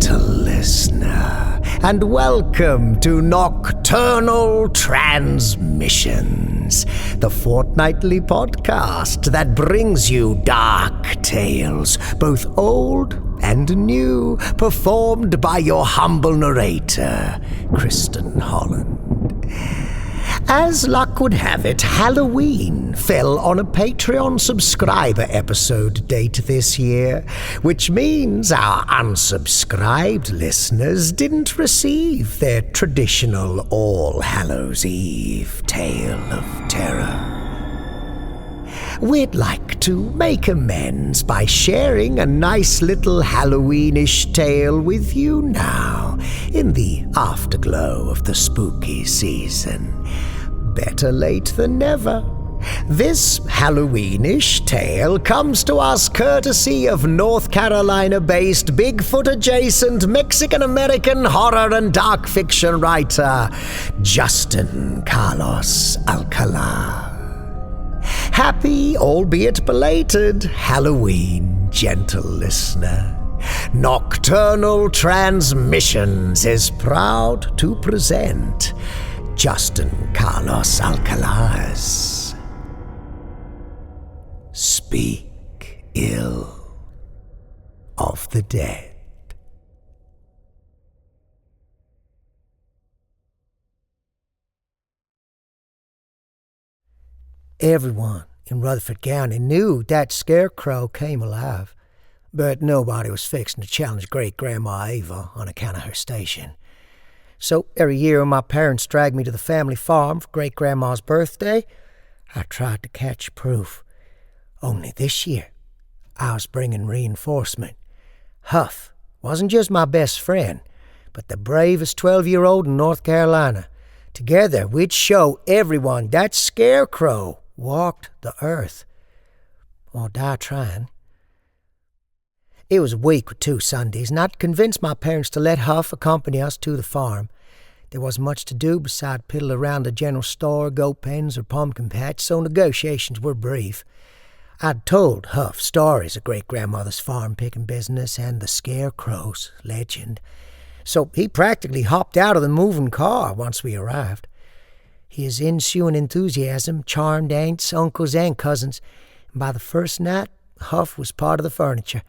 gentle listener, and welcome to Nocturnal Transmissions, the fortnightly podcast that brings you dark tales, both old and new, performed by your humble narrator, Kristin Holland. As luck would have it, Halloween fell on a Patreon subscriber episode date this year, which means our unsubscribed listeners didn't receive their traditional All Hallows Eve tale of terror. We'd like to make amends by sharing a nice little Halloweenish tale with you now, in the afterglow of the spooky season. Better late than never. This Halloweenish tale comes to us courtesy of North Carolina-based Bigfoot-adjacent Mexican-American horror and dark fiction writer, Justin Carlos Alcalá. Happy, albeit belated, Halloween, gentle listener. Nocturnal Transmissions is proud to present Justin Carlos Alcalá's Speak Ill of the Dead. Everyone in Rutherford County knew that scarecrow came alive, but nobody was fixing to challenge Great-Grandma Ava on account of her station. So every year when my parents dragged me to the family farm for Great-Grandma's birthday, I tried to catch proof. Only this year, I was bringing reinforcement. Huff wasn't just my best friend, but the bravest 12-year-old in North Carolina. Together, we'd show everyone that scarecrow walked the earth. Or die trying. It was a week with 2 Sundays, and I'd convinced my parents to let Huff accompany us to the farm. There wasn't much to do beside piddle around the general store, goat pens, or pumpkin patch, so negotiations were brief. I'd told Huff stories of Great-Grandmother's farm-picking business and the scarecrow's legend, so he practically hopped out of the moving car once we arrived. His ensuing enthusiasm charmed aunts, uncles, and cousins, and by the first night, Huff was part of the furniture.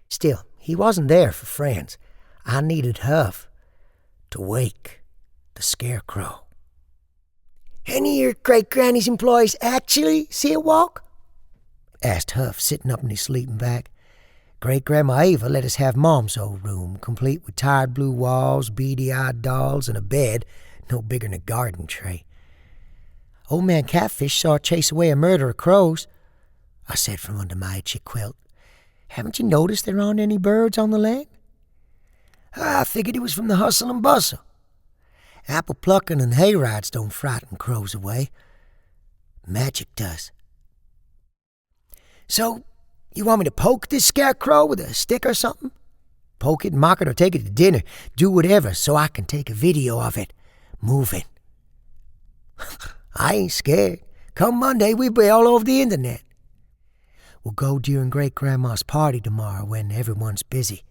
Still, he wasn't there for friends. I needed Huff to wake the scarecrow. "Any of your great-granny's employees actually see it walk?" asked Huff, sitting up in his sleeping bag. Great-Grandma Ava let us have Mom's old room, complete with tired blue walls, beady-eyed dolls, and a bed no bigger than a garden tray. "Old Man Catfish saw her chase away a murder of crows," I said from under my itchy quilt. "Haven't you noticed there aren't any birds on the land?" "I figured it was from the hustle and bustle. Apple plucking and hay rides don't frighten crows away. Magic does." "So, you want me to poke this scarecrow with a stick or something?" "Poke it, mock it, or take it to dinner. Do whatever so I can take a video of it moving." "I ain't scared. Come Monday, we'll be all over the internet." "We'll go during Great-Grandma's party tomorrow when everyone's busy."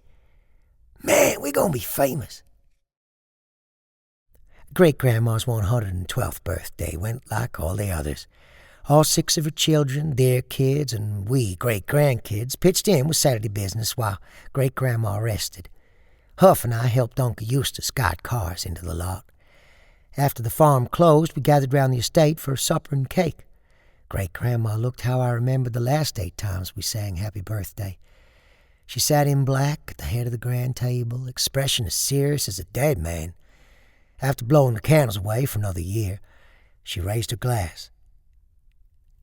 "Man, we're gonna be famous." Great-Grandma's 112th birthday went like all the others. All 6 of her children, their kids, and we great-grandkids pitched in with Saturday business while Great-Grandma rested. Huff and I helped Uncle Eustace guide cars into the lot. After the farm closed, we gathered round the estate for supper and cake. Great-Grandma looked how I remembered the last 8 times we sang Happy Birthday. She sat in black at the head of the grand table, expression as serious as a dead man. After blowing the candles away for another year, she raised her glass.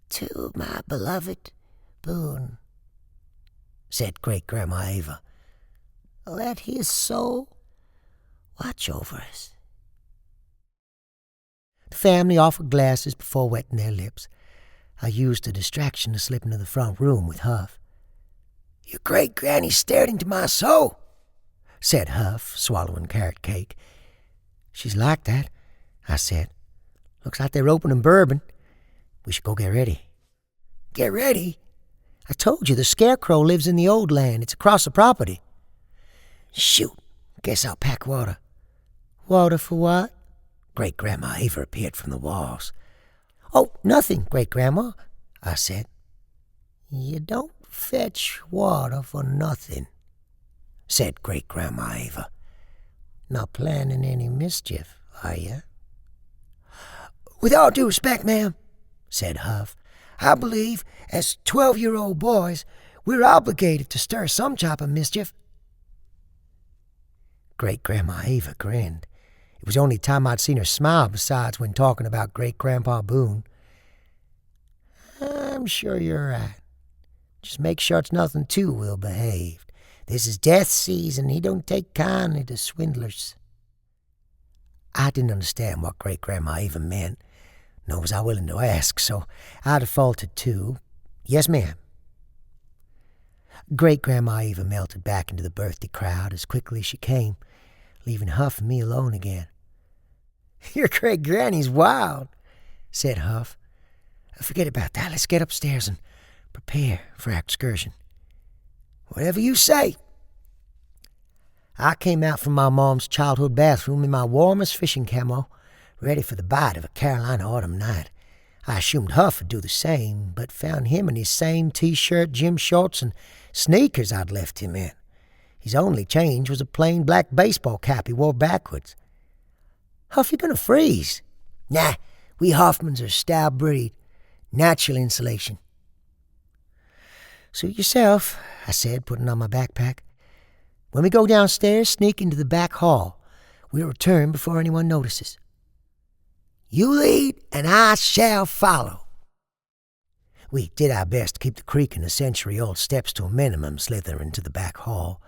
"To my beloved Boone," said Great-Grandma Ava. "Let his soul watch over us." The family offered glasses before wetting their lips. I used a distraction to slip into the front room with Huff. "Your great-granny stared into my soul," said Huff, swallowing carrot cake. "She's like that," I said. "Looks like they're opening bourbon. We should go get ready." "Get ready? I told you the scarecrow lives in the old land. It's across the property." "Shoot, Guess I'll pack water. Water for what? Great-Grandma Eva appeared from the walls. Oh, nothing, Great-Grandma, I said. You don't fetch water for nothing, said Great-Grandma Eva. Not planning any mischief, are you? With all due respect, ma'am, said Huff, I believe, as 12-year-old boys, we're obligated to stir some type of mischief. Great-Grandma Eva grinned. It was the only time I'd seen her smile besides when talking about Great-Grandpa Boone. I'm sure you're right. Just make sure it's nothing too well-behaved. This is death season. He don't take kindly to swindlers. I didn't understand what Great-Grandma Eva meant, nor was I willing to ask, so I defaulted to, yes, ma'am. Great-Grandma Eva melted back into the birthday crowd as quickly as she came, leaving Huff and me alone again. Your great-granny's wild, said Huff. Forget about that. Let's get upstairs and prepare for our excursion. Whatever you say. I came out from my mom's childhood bathroom in my warmest fishing camo, ready for the bite of a Carolina autumn night. I assumed Huff would do the same, but found him in his same T-shirt, gym shorts, and sneakers I'd left him in. His only change was a plain black baseball cap he wore backwards. Huff, you gonna freeze? Nah, we Hoffmans are a style breed. Natural insulation. Suit yourself, I said, putting on my backpack. When we go downstairs, sneak into the back hall. We'll return before anyone notices. You lead, and I shall follow. We did our best to keep the creak in the century-old steps to a minimum, slithering to the back hall.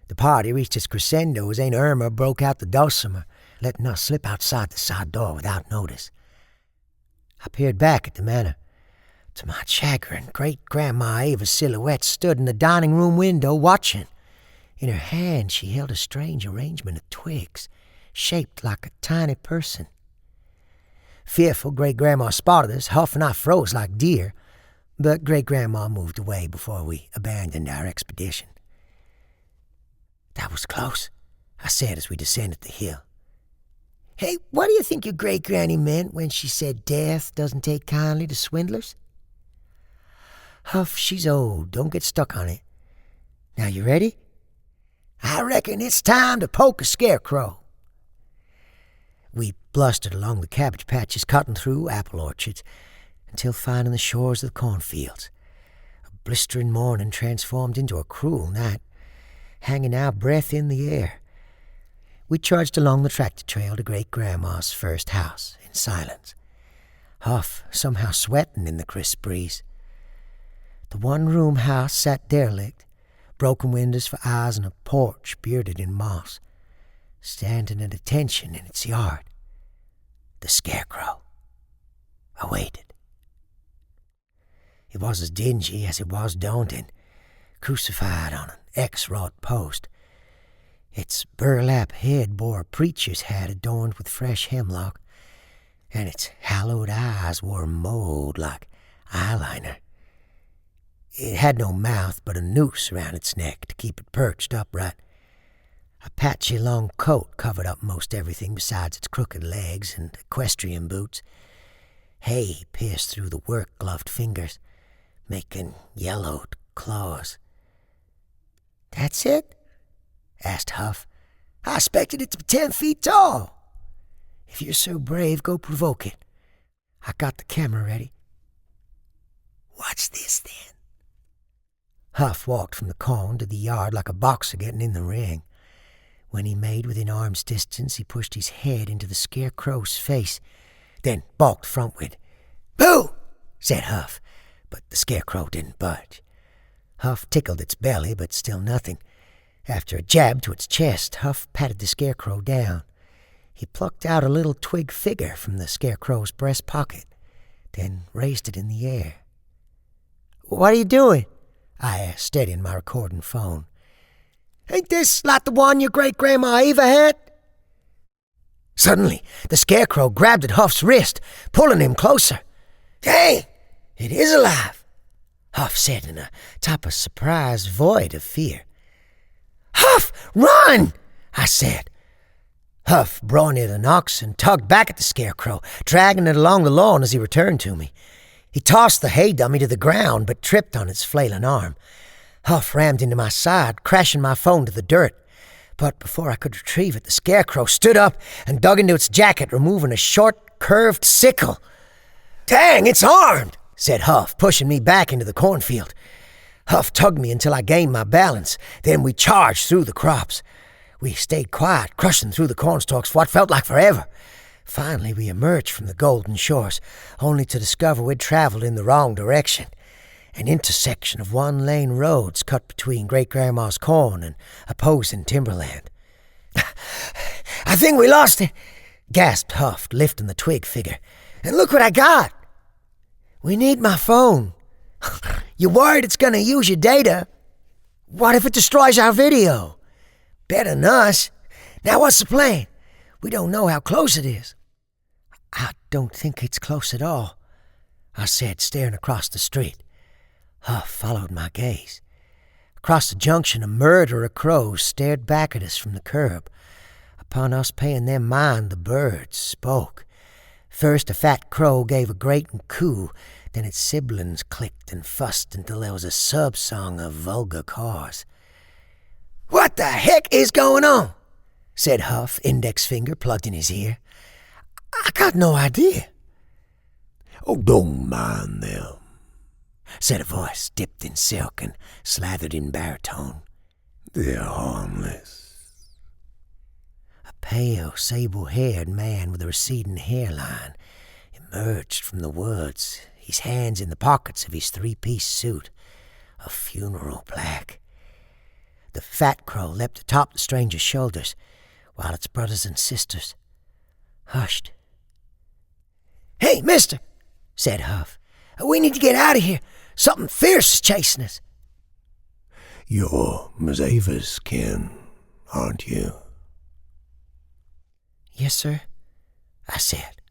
The party reached its crescendo as Aunt Irma broke out the dulcimer, letting us slip outside the side door without notice. I peered back at the manor. To my chagrin, Great-Grandma Eva's silhouette stood in the dining room window watching. In her hand she held a strange arrangement of twigs, shaped like a tiny person. Fearful Great-Grandma spotted us, Huff and I froze like deer, but Great-Grandma moved away before we abandoned our expedition. That was close, I said as we descended the hill. Hey, what do you think your great-granny meant when she said death doesn't take kindly to swindlers? Huff, she's old. Don't get stuck on it. Now, you ready? I reckon it's time to poke a scarecrow. We blustered along the cabbage patches, cutting through apple orchards, until finding the shores of the cornfields. A blistering morning transformed into a cruel night, hanging our breath in the air. We trudged along the tractor trail to Great-Grandma's first house in silence, Huff somehow sweating in the crisp breeze. The one-room house sat derelict, broken windows for eyes and a porch bearded in moss, standing at attention in its yard. The scarecrow awaited. It was as dingy as it was daunting, crucified on an X-wrought post. Its burlap head bore a preacher's hat adorned with fresh hemlock, and its hallowed eyes were mowed like eyeliner. It had no mouth but a noose around its neck to keep it perched upright. A patchy long coat covered up most everything besides its crooked legs and equestrian boots. Hay pierced through the work-gloved fingers, making yellowed claws. That's it? Asked Huff. I expected it to be 10 feet tall. If you're so brave, go provoke it. I got the camera ready. Watch this, then. Huff walked from the corn to the yard like a boxer getting in the ring. When he made within arm's distance, he pushed his head into the scarecrow's face, then balked frontward. Boo! Said Huff, but the scarecrow didn't budge. Huff tickled its belly, but still nothing. After a jab to its chest, Huff patted the scarecrow down. He plucked out a little twig figure from the scarecrow's breast pocket, then raised it in the air. What are you doing? I asked, steadying my recording phone. Ain't this like the one your great-grandma Eva had? Suddenly, the scarecrow grabbed at Huff's wrist, pulling him closer. Dang, it is alive, Huff said in a type of surprise void of fear. Huff, run! I said. Huff brought near the Nox and tugged back at the scarecrow, dragging it along the lawn as he returned to me. He tossed the hay dummy to the ground, but tripped on its flailing arm. Huff rammed into my side, crashing my phone to the dirt. But before I could retrieve it, the scarecrow stood up and dug into its jacket, removing a short, curved sickle. "Dang, it's armed," said Huff, pushing me back into the cornfield. Huff tugged me until I gained my balance. Then we charged through the crops. We stayed quiet, crushing through the cornstalks for what felt like forever. Finally, we emerged from the golden shores, only to discover we'd traveled in the wrong direction. An intersection of one-lane roads cut between Great-Grandma's corn and opposing timberland. "I think we lost it," gasped Huff, lifting the twig figure. "And look what I got. We need my phone. You worried it's going to use your data? What if it destroys our video? Better than us. Now what's the plan? We don't know how close it is." "I don't think it's close at all," I said, staring across the street. Huff followed my gaze. Across the junction, a murder of crows stared back at us from the curb. Upon us paying them mind, the birds spoke. First, a fat crow gave a grating coo, then its siblings clicked and fussed until there was a sub-song of vulgar caws. "What the heck is going on?" said Huff, index finger plugged in his ear. "I got no idea." "Oh, don't mind them," said a voice dipped in silk and slathered in baritone. "They're harmless." A pale, sable-haired man with a receding hairline emerged from the woods, his hands in the pockets of his three-piece suit, of funeral black. The fat crow leapt atop the stranger's shoulders, while its brothers and sisters hushed. "Hey, mister," said Huff. "We need to get out of here. Something fierce is chasing us." "You're Miss Ava's kin, aren't you?" "Yes, sir," I said.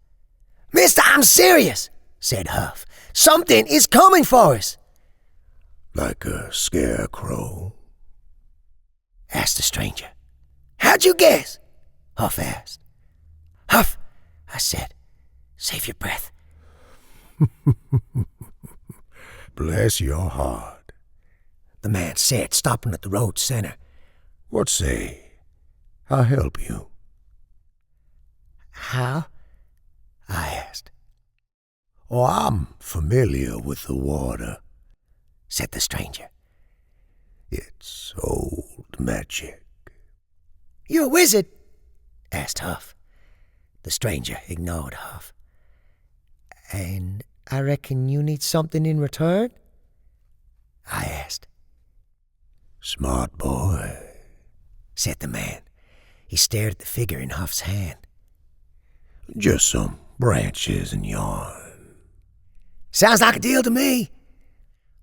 "Mister, I'm serious," said Huff. "Something is coming for us." "Like a scarecrow?" asked the stranger. "How'd you guess?" Huff asked. "Huff," I said, "save your breath." "Bless your heart," the man said, stopping at the road center. "What say? I'll help you." "How?" I asked. "Oh, I'm familiar with the water," said the stranger. "It's old magic." "You a wizard?" asked Huff. The stranger ignored Huff. "And I reckon you need something in return?" I asked. "Smart boy," said the man. He stared at the figure in Huff's hand. "Just some branches and yarn." "Sounds like a deal to me."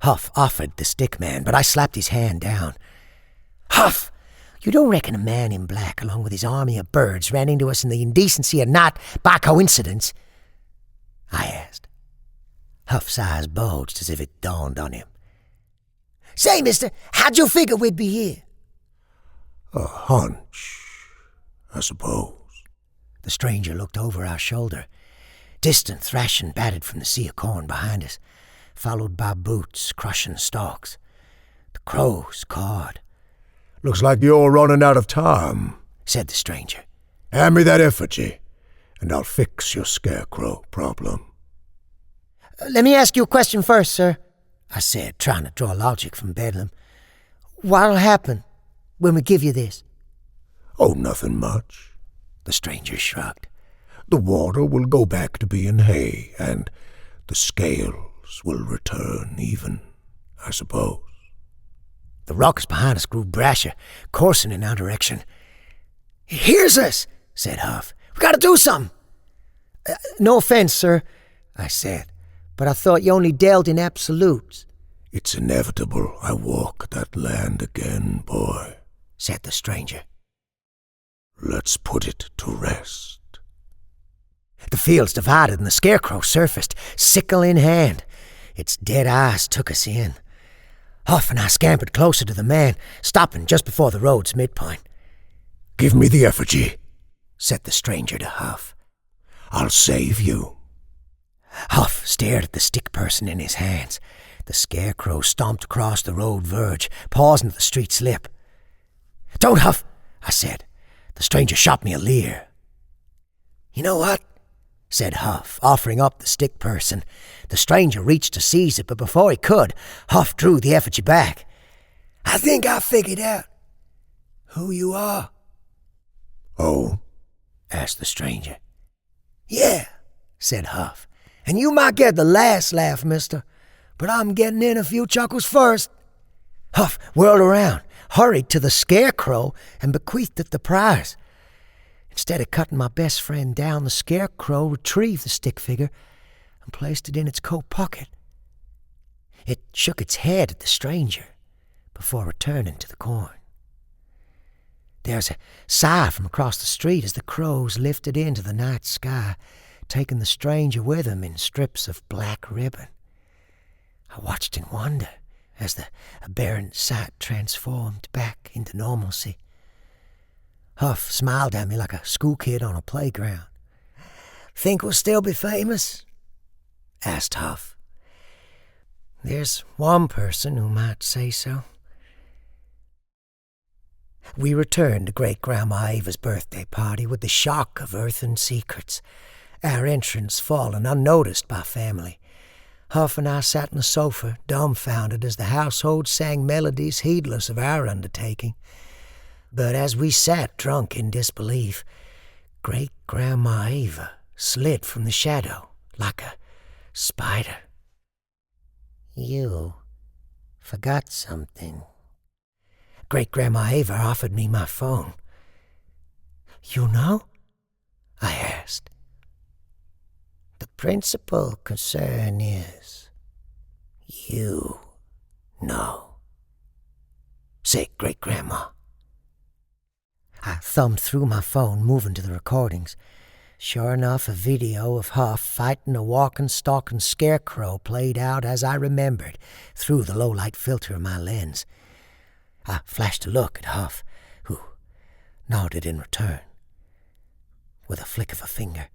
Huff offered the stick man, but I slapped his hand down. "Huff, you don't reckon a man in black along with his army of birds ran into us in the indecency of night by coincidence?" I asked. Huff's eyes bulged as if it dawned on him. "Say, mister, how'd you figure we'd be here?" "A hunch, I suppose." The stranger looked over our shoulder. Distant thrashing battered from the sea of corn behind us, followed by boots crushing stalks. The crows cawed. "Looks like you're running out of time," said the stranger. "Hand me that effigy, and I'll fix your scarecrow problem." "Let me ask you a question first, sir," I said, trying to draw logic from Bedlam. "What'll happen when we give you this?" "Oh, nothing much." The stranger shrugged. "The water will go back to being hay, and the scales will return even, I suppose." The ruckus behind us grew brasher, coursing in our direction. "He hears us," said Huff. "We gotta do something." "No offense, sir," I said, "but I thought you only dealt in absolutes." "It's inevitable I walk that land again, boy," said the stranger. "Let's put it to rest." The fields divided and the scarecrow surfaced, sickle in hand. Its dead eyes took us in. Huff and I scampered closer to the man, stopping just before the road's midpoint. "Give me the effigy," said the stranger to Huff. "I'll save you." Huff stared at the stick person in his hands. The scarecrow stomped across the road verge, pausing at the street's lip. "Don't, Huff," I said. The stranger shot me a leer. "You know what?" said Huff, offering up the stick person. The stranger reached to seize it, but before he could, Huff drew the effigy back. "I think I figured out who you are." "Oh?" asked the stranger. "Yeah," said Huff. "And you might get the last laugh, mister, but I'm getting in a few chuckles first." Huff whirled around, hurried to the scarecrow, and bequeathed it the prize. Instead of cutting my best friend down, the scarecrow retrieved the stick figure and placed it in its coat pocket. It shook its head at the stranger before returning to the coin. There was a sigh from across the street as the crows lifted into the night sky, taking the stranger with them in strips of black ribbon. I watched in wonder as the aberrant sight transformed back into normalcy. Huff smiled at me like a school kid on a playground. "Think we'll still be famous?" asked Huff. "There's one person who might say so." We returned to Great-Grandma Ava's birthday party with the shock of earthen secrets, our entrance fallen unnoticed by family. Huff and I sat on the sofa, dumbfounded as the household sang melodies heedless of our undertaking. But as we sat drunk in disbelief, Great-Grandma Ava slid from the shadow like a spider. "You forgot something." Great-Grandma Ava offered me my phone. "You know?" I asked. "The principal concern is you know," said Great-Grandma. I thumbed through my phone, moving to the recordings. Sure enough, a video of Huff fighting a walking, stalking scarecrow played out as I remembered through the low-light filter of my lens. I flashed a look at Huff, who nodded in return. With a flick of a finger,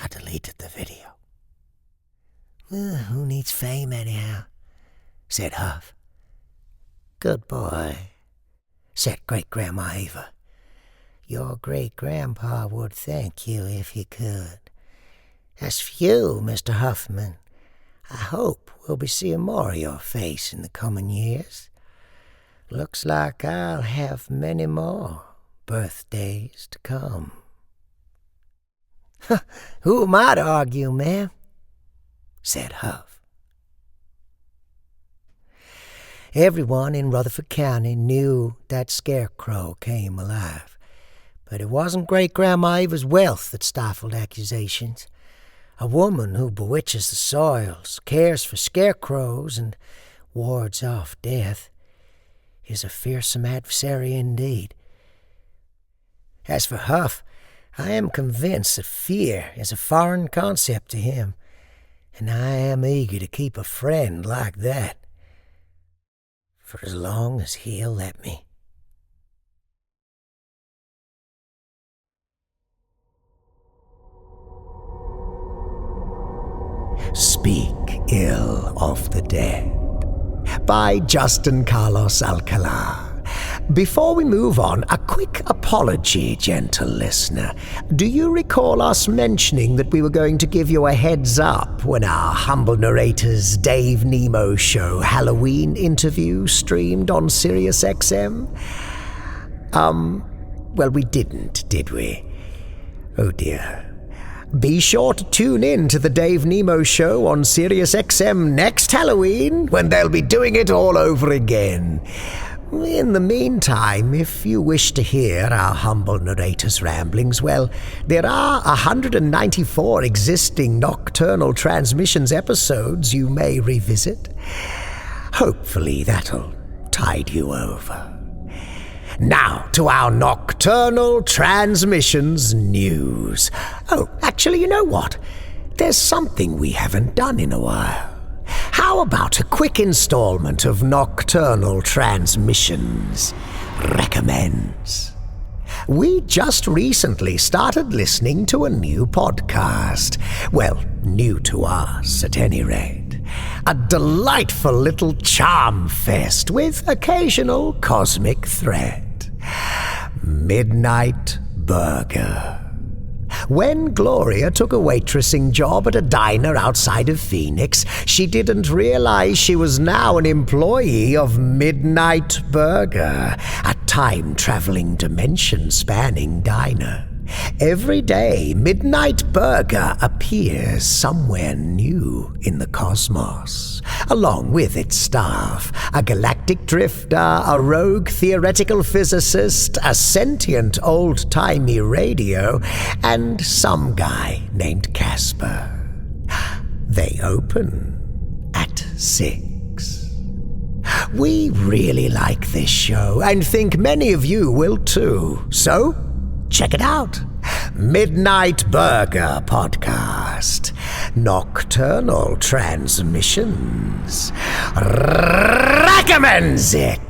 I deleted the video. "Who needs fame anyhow?" said Huff. "Good boy," said Great-Grandma Ava. "Your great-grandpa would thank you if he could. As for you, Mr. Huffman, I hope we'll be seeing more of your face in the coming years. Looks like I'll have many more birthdays to come." "Who am I to argue, ma'am?" said Huff. Everyone in Rutherford County knew that scarecrow came alive, but it wasn't Great-Grandma Ava's wealth that stifled accusations. A woman who bewitches the soils, cares for scarecrows, and wards off death is a fearsome adversary indeed. As for Huff, I am convinced that fear is a foreign concept to him, and I am eager to keep a friend like that for as long as he'll let me. Speak Ill of the Dead by Justin Carlos Alcalá. Before we move on, a quick apology, gentle listener. Do you recall us mentioning that we were going to give you a heads up when our humble narrator's Dave Nemo Show Halloween interview streamed on SiriusXM? Well, we didn't, did we? Oh dear. Be sure to tune in to the Dave Nemo Show on SiriusXM next Halloween, when they'll be doing it all over again. In the meantime, if you wish to hear our humble narrator's ramblings, well, there are 194 existing Nocturnal Transmissions episodes you may revisit. Hopefully that'll tide you over. Now to our Nocturnal Transmissions news. Oh, actually, you know what? There's something we haven't done in a while. How about a quick installment of Nocturnal Transmissions? recommends. We just recently started listening to a new podcast. Well, new to us at any rate. A delightful little charm fest with occasional cosmic thread. Midnight Burger. When Gloria took a waitressing job at a diner outside of Phoenix, she didn't realize she was now an employee of Midnight Burger, a time-traveling, dimension-spanning diner. Every day, Midnight Burger appears somewhere new in the cosmos, along with its staff, a galactic drifter, a rogue theoretical physicist, a sentient old-timey radio, and some guy named Casper. They open at 6. We really like this show, and think many of you will too, so check it out. Midnight Burger Podcast. Nocturnal Transmissions. Recommends it.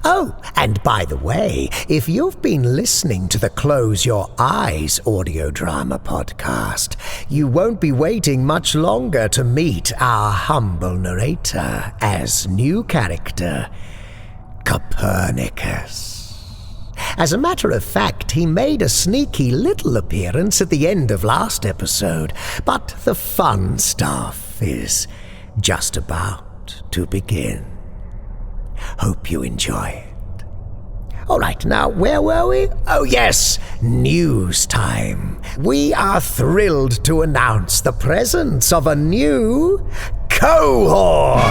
Oh, and by the way, if you've been listening to the Close Your Eyes audio drama podcast, you won't be waiting much longer to meet our humble narrator as new character, Copernicus. As a matter of fact, he made a sneaky little appearance at the end of last episode, but the fun stuff is just about to begin. Hope you enjoy it. All right, now, where were we? Oh, yes, news time. We are thrilled to announce the presence of a new cohort.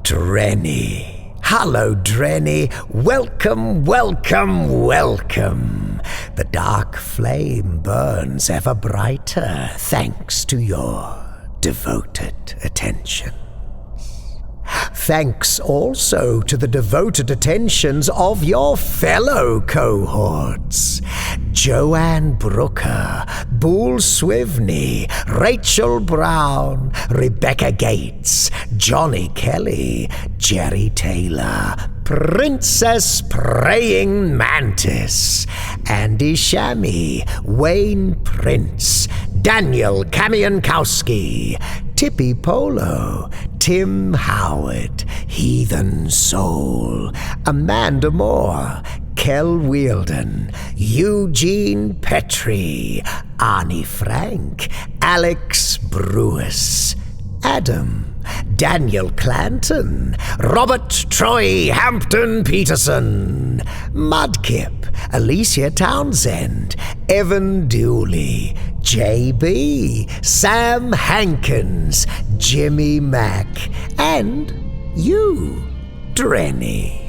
Drenny. Hello, Drenny. Welcome, welcome, welcome. The dark flame burns ever brighter thanks to your devoted attention. Thanks also to the devoted attentions of your fellow cohorts. Joanne Brooker, Boole Swivney, Rachel Brown, Rebecca Gates, Johnny Kelly, Jerry Taylor, Princess Praying Mantis, Andy Shammy, Wayne Prince, Daniel Kamiankowski, Tippy Polo, Tim Howard, Heathen Soul, Amanda Moore, Kel Wielden, Eugene Petrie, Arnie Frank, Alex Brewis, Adam, Daniel Clanton, Robert Troy Hampton Peterson, Mudkip, Alicia Townsend, Evan Dooley, JB, Sam Hankins, Jimmy Mack, and you, Drenny.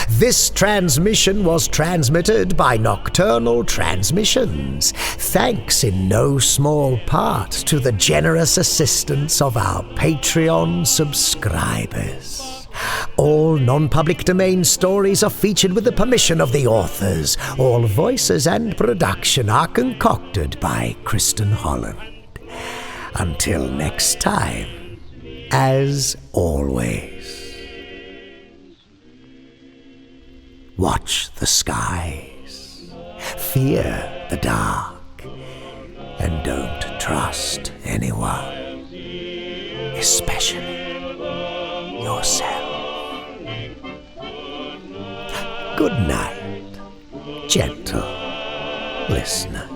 This transmission was transmitted by Nocturnal Transmissions, thanks in no small part to the generous assistance of our Patreon subscribers. All non-public domain stories are featured with the permission of the authors. All voices and production are concocted by Kristin Holland. Until next time, as always, watch the skies, fear the dark, and don't trust anyone, especially yourself. Good night, gentle listener.